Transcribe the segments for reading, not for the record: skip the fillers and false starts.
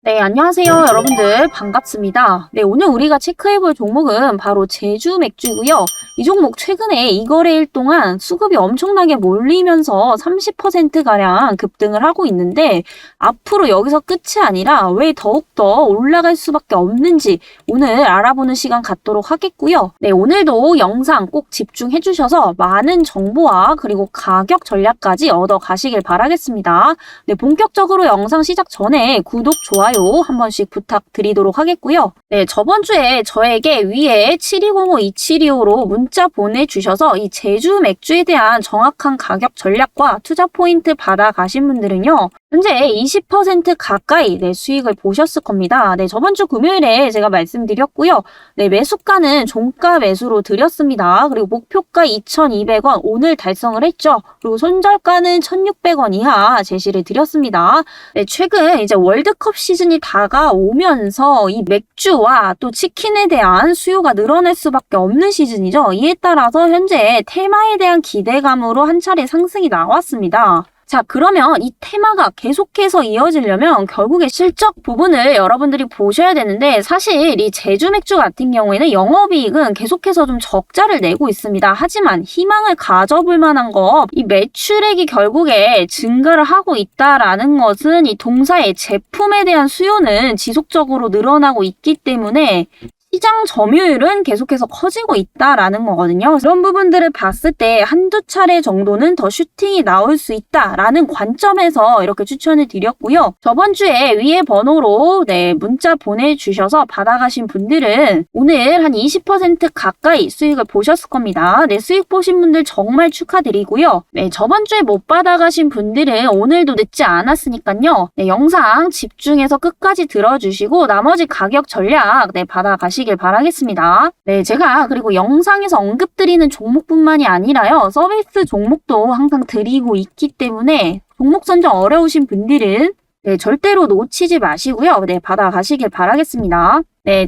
네, 안녕하세요, 여러분들. 반갑습니다. 네, 오늘 우리가 체크해볼 종목은 바로 제주 맥주고요. 이 종목 최근에 이거래일 동안 수급이 엄청나게 몰리면서 30%가량 급등을 하고 있는데 앞으로 여기서 끝이 아니라 왜 더욱더 올라갈 수밖에 없는지 오늘 알아보는 시간 갖도록 하겠고요. 네, 오늘도 영상 꼭 집중해 주셔서 많은 정보와 그리고 가격 전략까지 얻어 가시길 바라겠습니다. 네, 본격적으로 영상 시작 전에 구독, 좋아요 한 번씩 부탁드리도록 하겠고요. 네, 저번 주에 저에게 위에 7205-2725로 문자 보내주셔서 이 제주 맥주에 대한 정확한 가격 전략과 투자 포인트 받아가신 분들은요. 현재 20% 가까이 수익을 보셨을 겁니다. 네, 저번 주 금요일에 제가 말씀드렸고요. 네, 매수가는 종가 매수로 드렸습니다. 그리고 목표가 2,200원 오늘 달성을 했죠. 그리고 손절가는 1,600원 이하 제시를 드렸습니다. 네, 최근 이제 월드컵 시즌이 다가오면서 이 맥주와 또 치킨에 대한 수요가 늘어날 수밖에 없는 시즌이죠. 이에 따라서 현재 테마에 대한 기대감으로 한 차례 상승이 나왔습니다. 자, 그러면 이 테마가 계속해서 이어지려면 결국에 실적 부분을 여러분들이 보셔야 되는데 사실 이 제주 맥주 같은 경우에는 영업이익은 계속해서 좀 적자를 내고 있습니다. 하지만 희망을 가져볼 만한 거 이 매출액이 결국에 증가를 하고 있다라는 것은 이 동사의 제품에 대한 수요는 지속적으로 늘어나고 있기 때문에 시장 점유율은 계속해서 커지고 있다라는 거거든요. 그런 부분들을 봤을 때 한두 차례 정도는 더 슈팅이 나올 수 있다라는 관점에서 이렇게 추천을 드렸고요. 저번 주에 위에 번호로 문자 보내주셔서 받아가신 분들은 오늘 한 20% 가까이 수익을 보셨을 겁니다. 수익 보신 분들 정말 축하드리고요. 저번 주에 못 받아가신 분들은 오늘도 늦지 않았으니까요. 영상 집중해서 끝까지 들어주시고 나머지 가격 전략 받아가시길 바라겠습니다. 네, 제가 그리고 영상에서 언급드리는 종목뿐만이 아니라요. 서비스 종목도 항상 드리고 있기 때문에 종목 선정 어려우신 분들은 절대로 놓치지 마시고요. 받아가시길 바라겠습니다.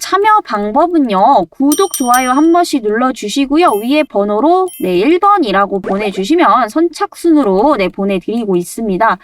참여 방법은요. 구독, 좋아요 한 번씩 눌러주시고요. 위에 번호로 1번이라고 보내주시면 선착순으로 보내드리고 있습니다.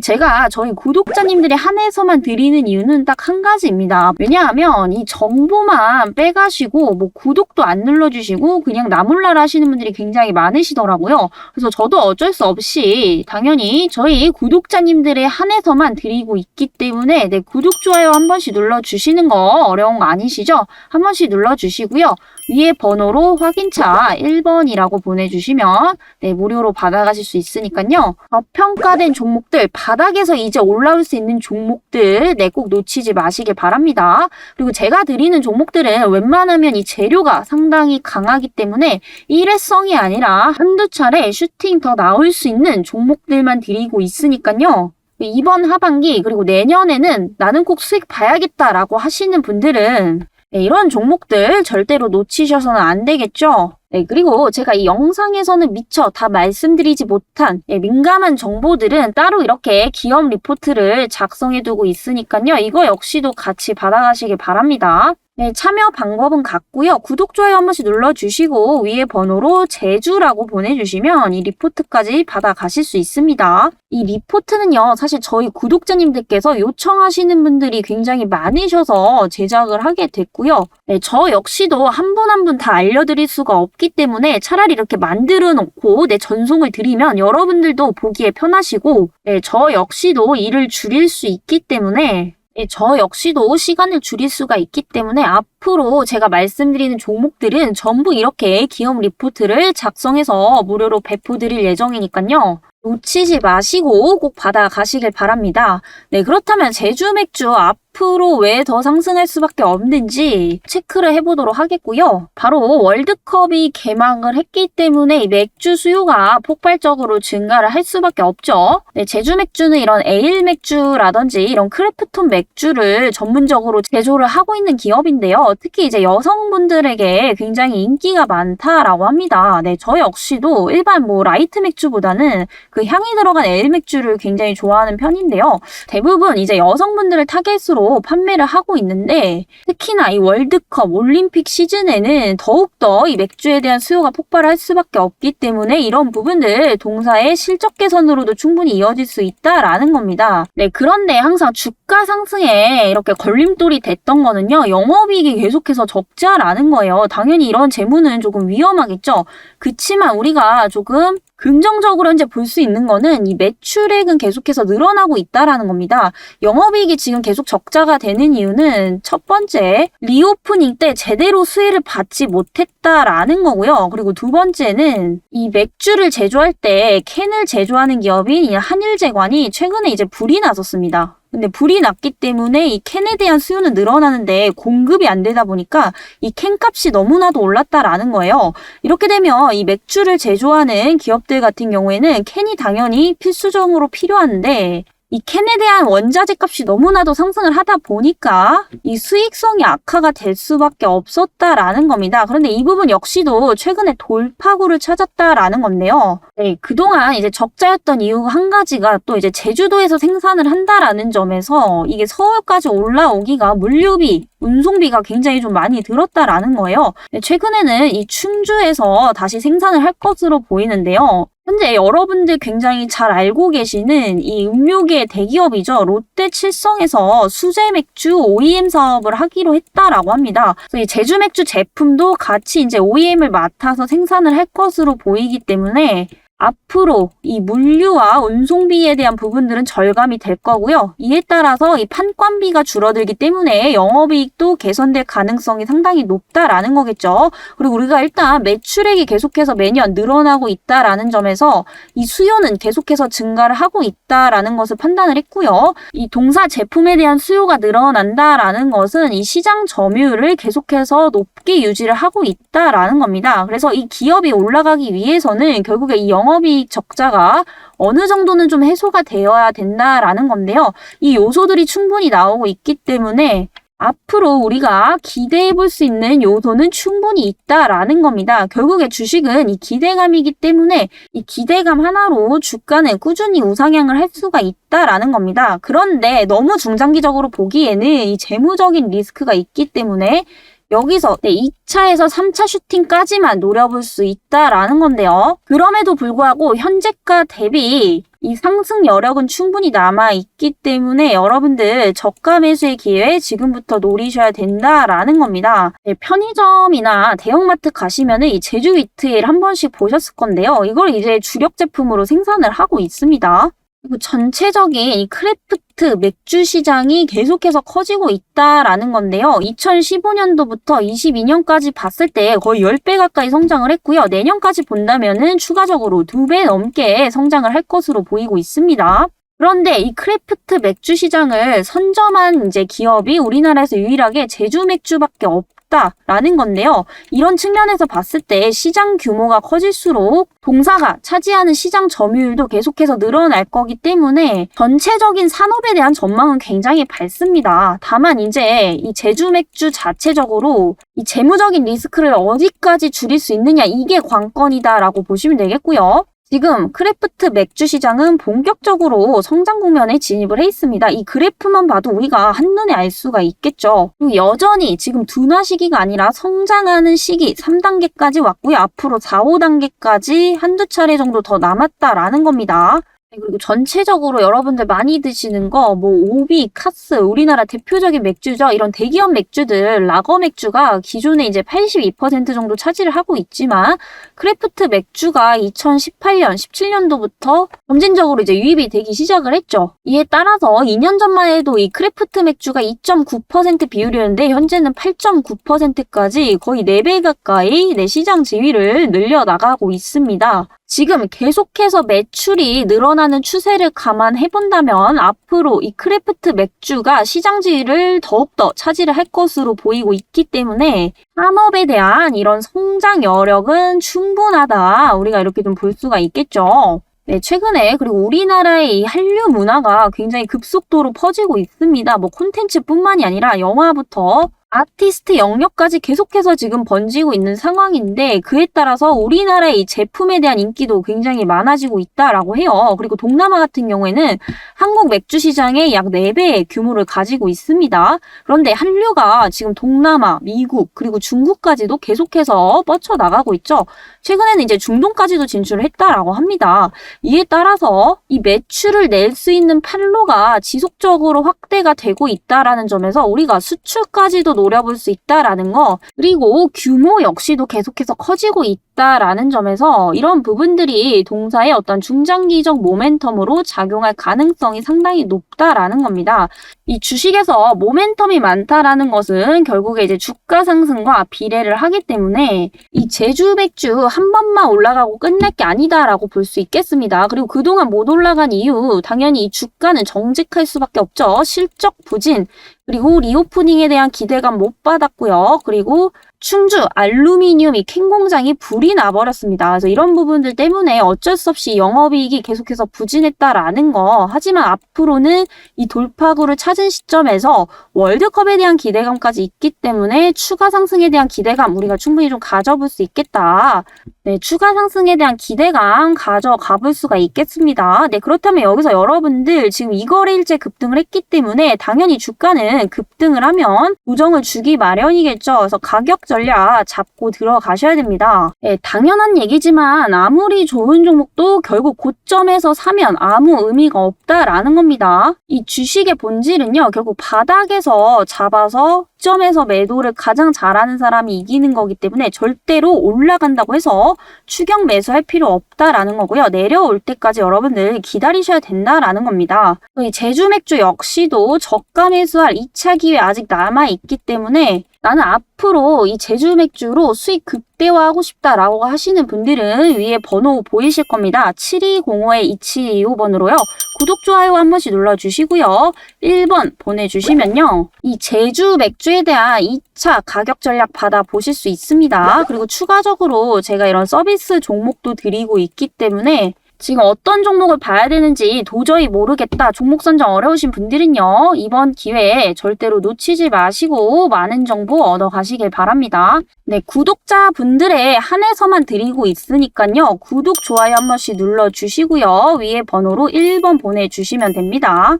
제가 저희 구독자님들에 한해서만 드리는 이유는 딱 한 가지입니다. 왜냐하면 이 정보만 빼가시고 구독도 안 눌러주시고 그냥 나몰라라 하시는 분들이 굉장히 많으시더라고요. 그래서 저도 어쩔 수 없이 당연히 저희 구독자님들에 한해서만 드리고 있기 때문에 구독, 좋아요 한 번씩 눌러주시는 거 어려운 거 아니시죠? 한 번씩 눌러주시고요. 위에 번호로 확인차 1번이라고 보내주시면 무료로 받아가실 수 있으니까요. 저평가된 종목들, 바닥에서 이제 올라올 수 있는 종목들 꼭 놓치지 마시길 바랍니다. 그리고 제가 드리는 종목들은 웬만하면 이 재료가 상당히 강하기 때문에 일회성이 아니라 한두 차례 슈팅 더 나올 수 있는 종목들만 드리고 있으니까요. 이번 하반기 그리고 내년에는 나는 꼭 수익 봐야겠다라고 하시는 분들은 이런 종목들 절대로 놓치셔서는 안 되겠죠. 그리고 제가 이 영상에서는 미처 다 말씀드리지 못한 민감한 정보들은 따로 이렇게 기업 리포트를 작성해두고 있으니까요. 이거 역시도 같이 받아가시길 바랍니다. 참여 방법은 같고요. 구독, 좋아요 한 번씩 눌러주시고 위에 번호로 제주라고 보내주시면 이 리포트까지 받아가실 수 있습니다. 이 리포트는요. 사실 저희 구독자님들께서 요청하시는 분들이 굉장히 많으셔서 제작을 하게 됐고요. 저 역시도 한 분 한 분 다 알려드릴 수가 없기 때문에 차라리 이렇게 만들어 놓고 전송을 드리면 여러분들도 보기에 편하시고 저 역시도 일을 줄일 수 있기 때문에 저 역시도 시간을 줄일 수가 있기 때문에 앞으로 제가 말씀드리는 종목들은 전부 이렇게 기업 리포트를 작성해서 무료로 배포드릴 예정이니까요. 놓치지 마시고 꼭 받아가시길 바랍니다. 그렇다면 제주 맥주 앞으로 왜 더 상승할 수밖에 없는지 체크를 해보도록 하겠고요. 바로 월드컵이 개막을 했기 때문에 이 맥주 수요가 폭발적으로 증가를 할 수밖에 없죠. 제주 맥주는 이런 에일 맥주라든지 이런 크래프톤 맥주를 전문적으로 제조를 하고 있는 기업인데요. 있는데요. 특히 이제 여성분들에게 굉장히 인기가 많다라고 합니다. 네, 저 역시도 일반 뭐 라이트 맥주보다는 그 향이 들어간 에일 맥주를 굉장히 좋아하는 편인데요. 대부분 이제 여성분들을 타겟으로 판매를 하고 있는데 특히나 이 월드컵, 올림픽 시즌에는 더욱더 이 맥주에 대한 수요가 폭발할 수밖에 없기 때문에 이런 부분들 동사의 실적 개선으로도 충분히 이어질 수 있다라는 겁니다. 네, 그런데 항상 주가 상승에 이렇게 걸림돌이 됐던 거는요. 영업이익이 계속해서 적자라는 거예요. 당연히 이런 재무는 조금 위험하겠죠. 그치만 우리가 조금 긍정적으로 현재 볼 수 있는 거는 이 매출액은 계속해서 늘어나고 있다라는 겁니다. 영업이익이 지금 계속 적자가 되는 이유는 첫 번째, 리오프닝 때 제대로 수혜를 받지 못했다라는 거고요. 그리고 두 번째는 이 맥주를 제조할 때 캔을 제조하는 기업인 이 한일제관이 최근에 이제 불이 났었습니다. 근데 불이 났기 때문에 이 캔에 대한 수요는 늘어나는데 공급이 안 되다 보니까 이 캔값이 너무나도 올랐다라는 거예요. 이렇게 되면 이 맥주를 제조하는 기업들 같은 경우에는 캔이 당연히 필수적으로 필요한데 이 캔에 대한 원자재 값이 너무나도 상승을 하다 보니까 이 수익성이 악화가 될 수밖에 없었다라는 겁니다. 그런데 이 부분 역시도 최근에 돌파구를 찾았다라는 건데요. 네, 그동안 이제 적자였던 이유 한 가지가 또 이제 제주도에서 생산을 한다라는 점에서 이게 서울까지 올라오기가 물류비, 운송비가 굉장히 좀 많이 들었다라는 거예요. 최근에는 이 충주에서 다시 생산을 할 것으로 보이는데요. 현재 여러분들 굉장히 잘 알고 계시는 이 음료계 대기업이죠. 롯데칠성에서 수제 맥주 OEM 사업을 하기로 했다라고 합니다. 그래서 이 제주 맥주 제품도 같이 이제 OEM을 맡아서 생산을 할 것으로 보이기 때문에 앞으로 이 물류와 운송비에 대한 부분들은 절감이 될 거고요. 이에 따라서 이 판관비가 줄어들기 때문에 영업이익도 개선될 가능성이 상당히 높다라는 거겠죠. 그리고 우리가 일단 매출액이 계속해서 매년 늘어나고 있다라는 점에서 이 수요는 계속해서 증가를 하고 있다라는 것을 판단을 했고요. 이 동사 제품에 대한 수요가 늘어난다라는 것은 이 시장 점유율을 계속해서 높게 유지를 하고 있다라는 겁니다. 그래서 이 기업이 올라가기 위해서는 결국에 이 영업이익 적자가 어느 정도는 좀 해소가 되어야 된다라는 건데요. 이 요소들이 충분히 나오고 있기 때문에 앞으로 우리가 기대해 볼 수 있는 요소는 충분히 있다라는 겁니다. 결국에 주식은 이 기대감이기 때문에 이 기대감 하나로 주가는 꾸준히 우상향을 할 수가 있다라는 겁니다. 그런데 너무 중장기적으로 보기에는 이 재무적인 리스크가 있기 때문에 여기서 2차에서 3차 슈팅까지만 노려볼 수 있다라는 건데요. 그럼에도 불구하고 현재가 대비 이 상승 여력은 충분히 남아있기 때문에 여러분들 저가 매수의 기회 지금부터 노리셔야 된다라는 겁니다. 네, 편의점이나 대형마트 가시면은 이 제주 위트일 한 번씩 보셨을 건데요. 이걸 이제 주력 제품으로 생산을 하고 있습니다. 그리고 전체적인 이 크래프트 맥주 시장이 계속해서 커지고 있다라는 건데요. 2015년도부터 22년까지 봤을 때 거의 10배 가까이 성장을 했고요. 내년까지 본다면은 추가적으로 2배 넘게 성장을 할 것으로 보이고 있습니다. 그런데 이 크래프트 맥주 시장을 선점한 이제 기업이 우리나라에서 유일하게 제주 맥주밖에 없다라는 건데요. 이런 측면에서 봤을 때 시장 규모가 커질수록 동사가 차지하는 시장 점유율도 계속해서 늘어날 거기 때문에 전체적인 산업에 대한 전망은 굉장히 밝습니다. 다만 이제 이 제주 맥주 자체적으로 이 재무적인 리스크를 어디까지 줄일 수 있느냐 이게 관건이다라고 보시면 되겠고요. 지금 크래프트 맥주 시장은 본격적으로 성장 국면에 진입을 해 있습니다. 이 그래프만 봐도 우리가 한눈에 알 수가 있겠죠. 그리고 여전히 지금 둔화 시기가 아니라 성장하는 시기 3단계까지 왔고요. 앞으로 4, 5단계까지 한두 차례 정도 더 남았다라는 겁니다. 그리고 전체적으로 여러분들 많이 드시는 거 뭐 오비, 카스, 우리나라 대표적인 맥주죠. 이런 대기업 맥주들, 라거 맥주가 기존에 이제 82% 정도 차지를 하고 있지만 크래프트 맥주가 2018년, 17년도부터 점진적으로 이제 유입이 되기 시작을 했죠. 이에 따라서 2년 전만 해도 이 크래프트 맥주가 2.9% 비율이었는데 현재는 8.9%까지 거의 4배 가까이 내 시장 지위를 늘려나가고 있습니다. 지금 계속해서 매출이 늘어나는 추세를 감안해 본다면 앞으로 이 크래프트 맥주가 시장 지위를 더욱더 차지를 할 것으로 보이고 있기 때문에 산업에 대한 이런 성장 여력은 충분하다. 우리가 이렇게 좀 볼 수가 있겠죠. 네, 최근에 그리고 우리나라의 이 한류 문화가 굉장히 급속도로 퍼지고 있습니다. 뭐 콘텐츠뿐만이 아니라 영화부터 아티스트 영역까지 계속해서 지금 번지고 있는 상황인데 그에 따라서 우리나라의 이 제품에 대한 인기도 굉장히 많아지고 있다라고 해요. 그리고 동남아 같은 경우에는 한국 맥주 시장의 약 4배의 규모를 가지고 있습니다. 그런데 한류가 지금 동남아, 미국, 그리고 중국까지도 계속해서 뻗쳐나가고 있죠. 최근에는 이제 중동까지도 진출을 했다라고 합니다. 이에 따라서 이 매출을 낼 수 있는 판로가 지속적으로 확대가 되고 있다라는 점에서 우리가 수출까지도 노려볼 수 있다라는 거, 그리고 규모 역시도 계속해서 커지고 있다라는 점에서 이런 부분들이 동사의 어떤 중장기적 모멘텀으로 작용할 가능성이 상당히 높다라는 겁니다. 이 주식에서 모멘텀이 많다라는 것은 결국에 이제 주가 상승과 비례를 하기 때문에 이 제주 맥주 한 번만 올라가고 끝날 게 아니다라고 볼 수 있겠습니다. 그리고 그동안 못 올라간 이유, 당연히 이 주가는 정직할 수밖에 없죠. 실적 부진, 그리고 리오프닝에 대한 기대감 못 받았고요. 그리고 충주 알루미늄 이 캔 공장이 불이 나버렸습니다. 그래서 이런 부분들 때문에 어쩔 수 없이 영업이익이 계속해서 부진했다라는 거. 하지만 앞으로는 이 돌파구를 찾은 시점에서 월드컵에 대한 기대감까지 있기 때문에 추가 상승에 대한 기대감 우리가 충분히 좀 가져볼 수 있겠다. 네, 추가 상승에 대한 기대감 가져가 볼 수가 있겠습니다. 네, 그렇다면 여기서 여러분들 지금 이거래일째 급등을 했기 때문에 당연히 주가는 급등을 하면 부정을 주기 마련이겠죠. 그래서 가격 전략 잡고 들어가셔야 됩니다. 네, 당연한 얘기지만 아무리 좋은 종목도 결국 고점에서 사면 아무 의미가 없다라는 겁니다. 이 주식의 본질은요, 결국 바닥에서 잡아서 점에서 매도를 가장 잘하는 사람이 이기는 거기 때문에 절대로 올라간다고 해서 추격 매수할 필요 없다라는 거고요. 내려올 때까지 여러분들 기다리셔야 된다라는 겁니다. 이 제주 맥주 역시도 저가 매수할 2차 기회 아직 남아있기 때문에 나는 앞으로 이 제주 맥주로 수익 극대화하고 싶다라고 하시는 분들은 위에 번호 보이실 겁니다. 7205-2725번으로요. 구독, 좋아요 한 번씩 눌러주시고요. 1번 보내주시면요. 이 제주 맥주에 대한 2차 가격 전략 받아보실 수 있습니다. 그리고 추가적으로 제가 이런 서비스 종목도 드리고 있기 때문에 지금 어떤 종목을 봐야 되는지 도저히 모르겠다, 종목 선정 어려우신 분들은요, 이번 기회에 절대로 놓치지 마시고 많은 정보 얻어 가시길 바랍니다. 네, 구독자분들에 한해서만 드리고 있으니까요, 구독, 좋아요 한 번씩 눌러주시고요. 위에 번호로 1번 보내주시면 됩니다.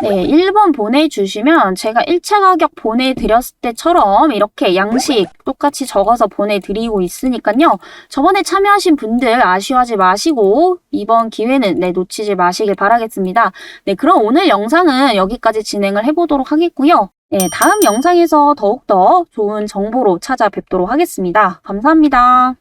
네, 1번 보내주시면 제가 1차 가격 보내드렸을 때처럼 이렇게 양식 똑같이 적어서 보내드리고 있으니까요. 저번에 참여하신 분들 아쉬워하지 마시고 이번 기회는 놓치지 마시길 바라겠습니다. 네, 그럼 오늘 영상은 여기까지 진행을 해보도록 하겠고요. 네, 다음 영상에서 더욱더 좋은 정보로 찾아뵙도록 하겠습니다. 감사합니다.